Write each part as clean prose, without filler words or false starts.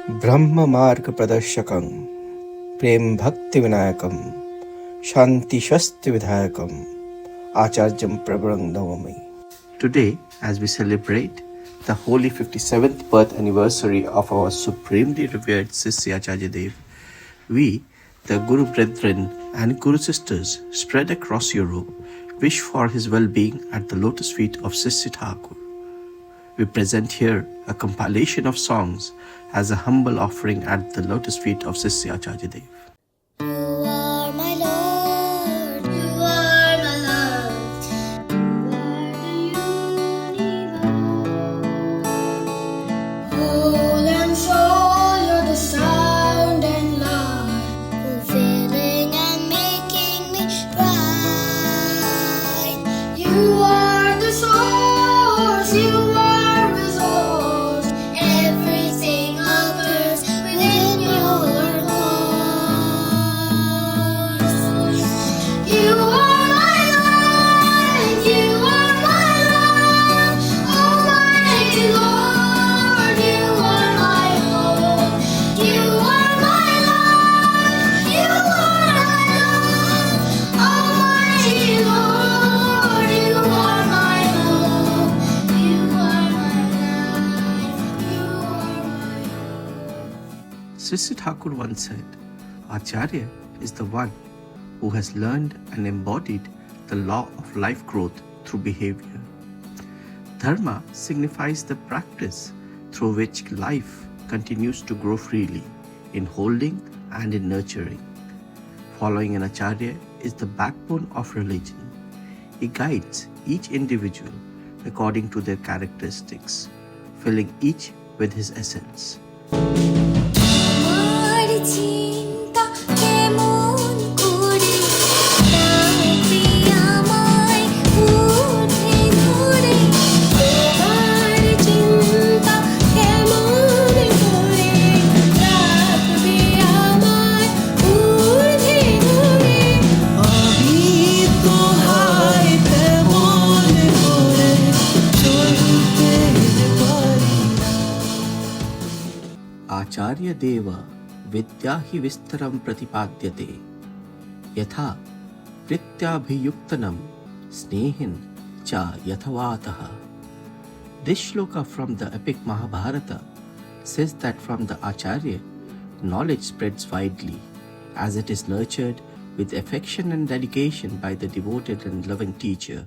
ब्रह्म मार्ग प्रदर्शकं प्रेम भक्ति विनायकं शांति शस्ति विधायकं आचार्यं प्रभुं Namami. Today, as we celebrate the holy 57th birth anniversary of our supremely revered Sissi Acharya Dev, we, the Guru brethren and Guru sisters spread across Europe, wish for his well-being at the lotus feet of Sissi Thakur. We present here a compilation of songs as a humble offering at the lotus feet of Sissi Acharya Dev. You are my Lord, you are my love, you are the universe. Whole and soul, you're the sound and light, fulfilling and making me bright. You are the source, you are resource, everything occurs within your course. You are my light, you are my love, Almighty Lord, you are my hope. You are my light, you are my love, Almighty Lord, you are my hope. You are my life, you are my hope. Sissi Thakur once said, Acharya is the one who has learned and embodied the law of life growth through behavior. Dharma signifies the practice through which life continues to grow freely in holding and in nurturing. Following an Acharya is the backbone of religion. He guides each individual according to their characteristics, filling each with his essence. আমার চিন্তা কেমন করে রাখবে আমায় উঠে ধরে, তোমার চিন্তা কেমন করে রাখবে আমায় উঠে ধরে, আমি তো হাই তেমন করে চলতে পারি না। Acharya Deva Vidyahi Vistaram Pratipadyate Yatha Prityabhiyuktanam Snehin Cha Yathavataha. This shloka from the epic Mahabharata says that from the Acharya, knowledge spreads widely as it is nurtured with affection and dedication by the devoted and loving teacher.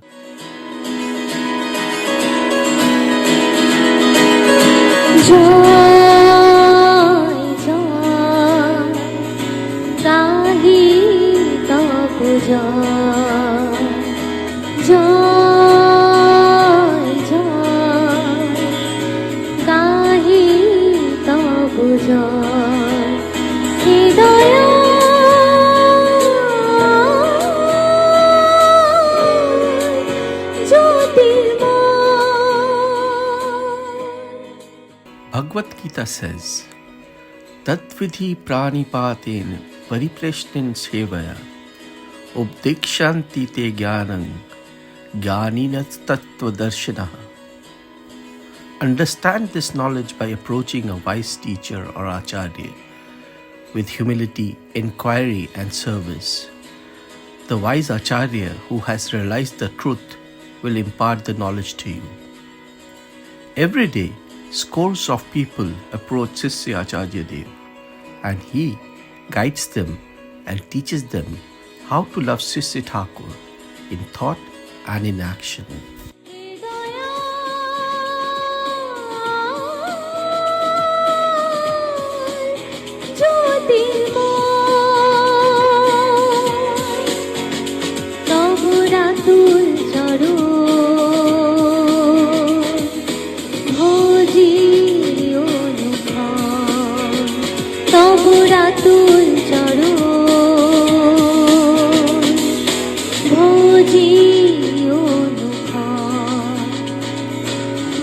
জয় জয় গাহি তব জয়, জয় জয় গাহি তব জয়, হৃদয় Bhagavad Gita says, Tatvidhi pranipaten pariprashnin sevaya ubdikshanti te jnanam jnaninat tattva darshanaha. Understand this knowledge by approaching a wise teacher or acharya with humility, inquiry and service. The wise acharya who has realized the truth will impart the knowledge to you. Every day, scores of people approach Sissi Acharya Dev, and he guides them and teaches them how to love Sissi Thakur in thought and in action.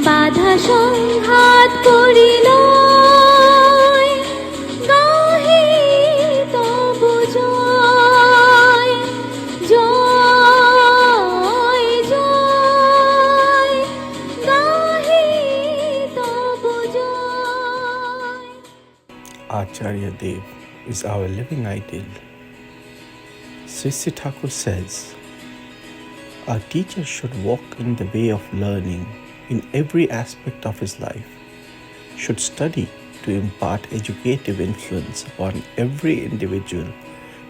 বাধা সংঘাত করিল গাহি তব জয়, জয় জয় গাহি তব জয়। Acharya Dev is our living ideal. Sri Sri Thakur says, our teacher should walk in the way of learning in every aspect of his life, should study to impart educative influence upon every individual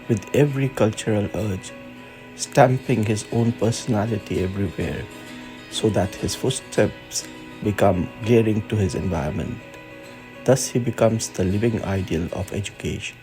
with every cultural urge, stamping his own personality everywhere so that his footsteps become glaring to his environment. Thus he becomes the living ideal of education.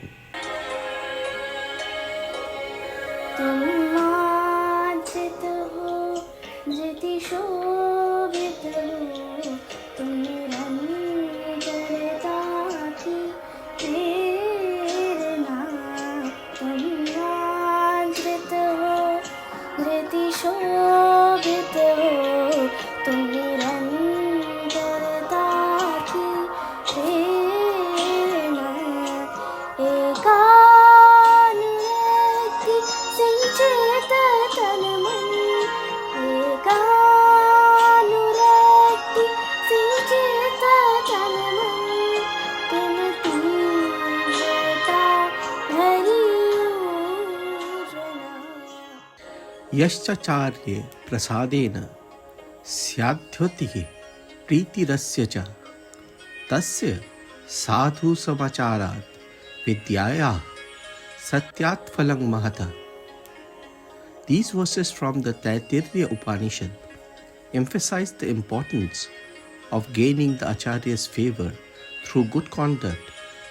यश्चाचार्ये प्रसादेन स्याद्योतिः प्रीतिरस्य च तस्य साधु समाचारात् विद्यायाः सत्यात् फलं महतः. These verses from the Taittiriya Upanishad emphasize the importance of gaining the Acharya's favor through good conduct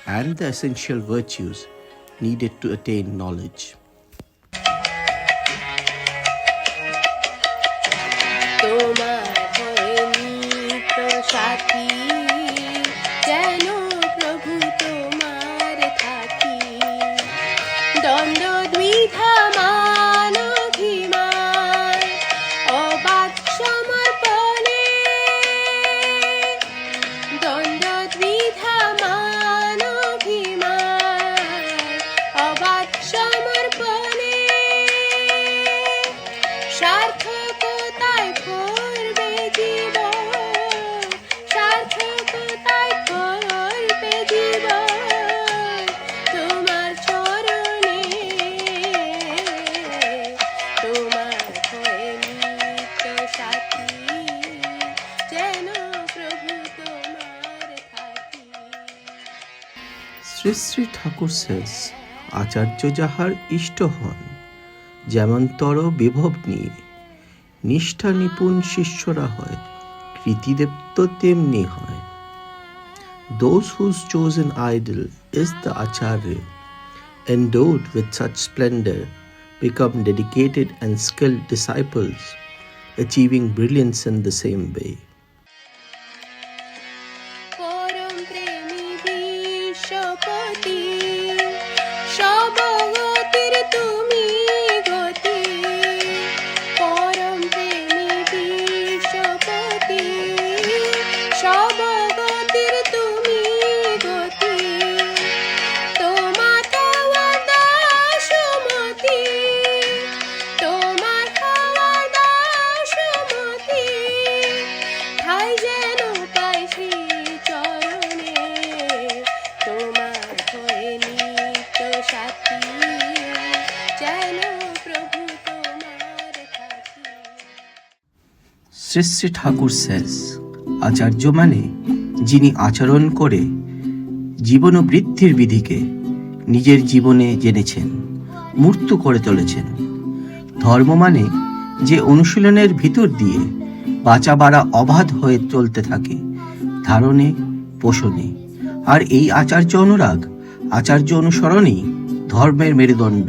and the essential virtues needed to attain knowledge. Sri Sri Thakur says, আচার্য যাহার ইষ্ট হন যেমনতর বিভব নিয়ে নিষ্ঠা নিপুণ শিষ্যরা হয় কৃতিদেব তেমনি হয়. Those whose chosen idol is the Acharya, endowed with such splendor, become dedicated and skilled disciples, achieving brilliance in the same way. Sri Sri Thakur says, আচার্য মানে যিনি আচরণ করে জীবন বৃদ্ধির বিধিকে নিজের জীবনে জেনেছেন, মূর্ত করে চলেছেন। ধর্ম মানে যে অনুশীলনের ভিতর দিয়ে বাঁচা বাড়া অবাধ হয়ে চলতে থাকে ধারণে পোষণে, আর এই আচার্য অনুরাগ আচার্য অনুসরণই ধর্মের মেরুদণ্ড।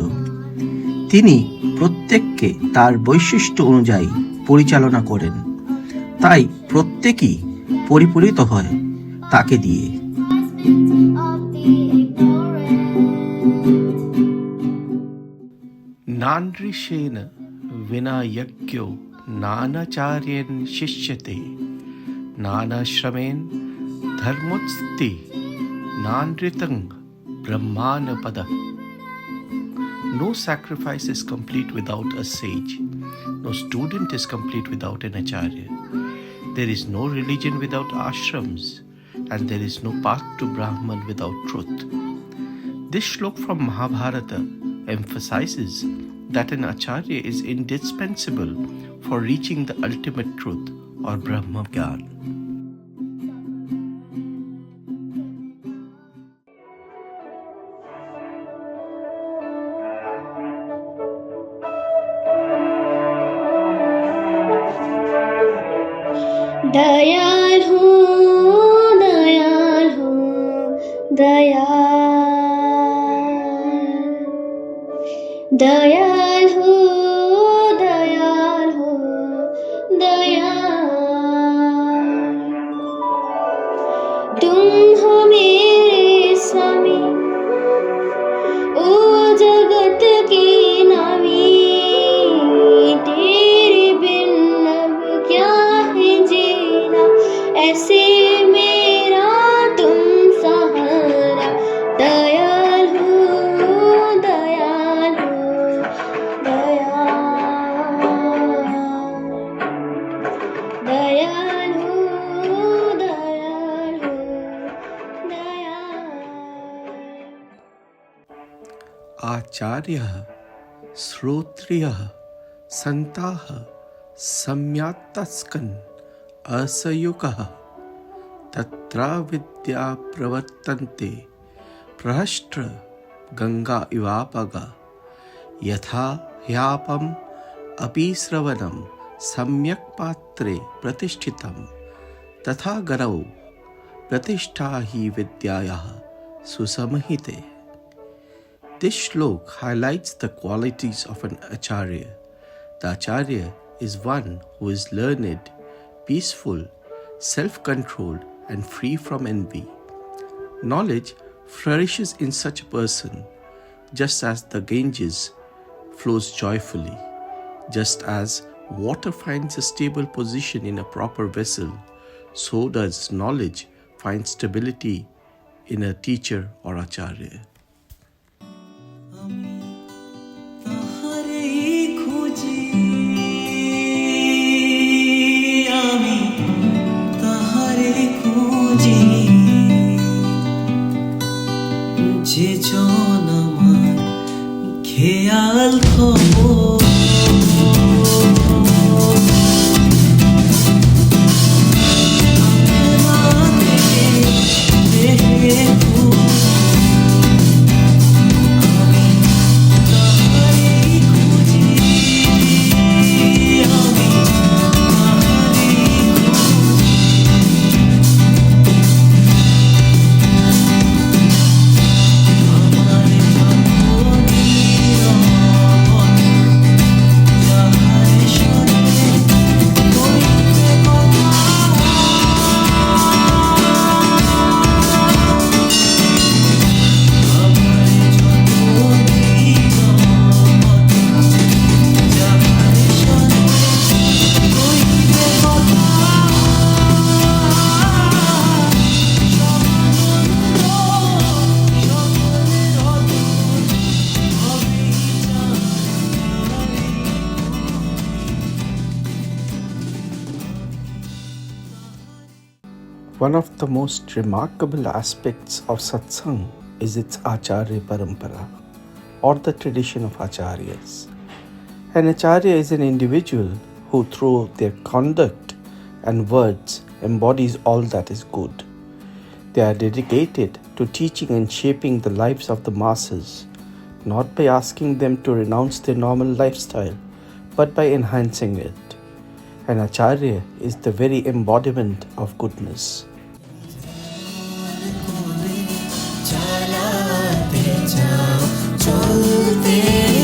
তিনি প্রত্যেককে তার বৈশিষ্ট্য অনুযায়ী পরিচালনা করেন, তাই প্রত্যেকই পরিপূরিত হয় তাকে দিয়ে। নানৃষেন বিনা যজ্ঞো নানাচার্যেন শিষ্যতে নানাশ্রমেন ধর্মোৎস্তি নানৃতং ব্রহ্মানপদ. No sacrifice is complete without a sage. No student is complete without an acharya. There is no religion without ashrams, and there is no path to Brahman without truth. This shlok from Mahabharata emphasizes that an acharya is indispensable for reaching the ultimate truth or Brahma Gyan. Dayal हूँ दयाल हूँ दयाल हूँ दयाल हूँ दयाल तुम हो मेरे स्वामी ओ जगत के नामी तेरे बिन अब क्या है जीना ऐसे मेरा तुम सहारा दयाल हूँ दयाल हूँ दयाल दयाल हूँ दयाल हूँ दयाल आचार्यः श्रोत्रियः सन्ताः सम्यात्तस्कन् असयुकः तत्र विद्या प्रवर्तन्ते प्रहष्ट्र गंगा इवापगा यथा ह्यापम् अपि श्रवणं सम्यक् पात्रे प्रतिष्ठितं तथा गरौ प्रतिष्ठा हि विद्यायाः सुसमहिते. This shlok highlights the qualities of an acharya. The acharya is one who is learned, peaceful, self-controlled, and free from envy. Knowledge flourishes in such a person, just as the Ganges flows joyfully, just as water finds a stable position in a proper vessel, so does knowledge find stability in a teacher or acharya. যে জন আমার খেয়াল খবর One of the most remarkable aspects of satsang is its acharya parampara, or the tradition of acharyas. An acharya is an individual who through their conduct and words embodies all that is good. They are dedicated to teaching and shaping the lives of the masses, not by asking them to renounce their normal lifestyle, but by enhancing it. An acharya is the very embodiment of goodness. चलाते जाओ चलते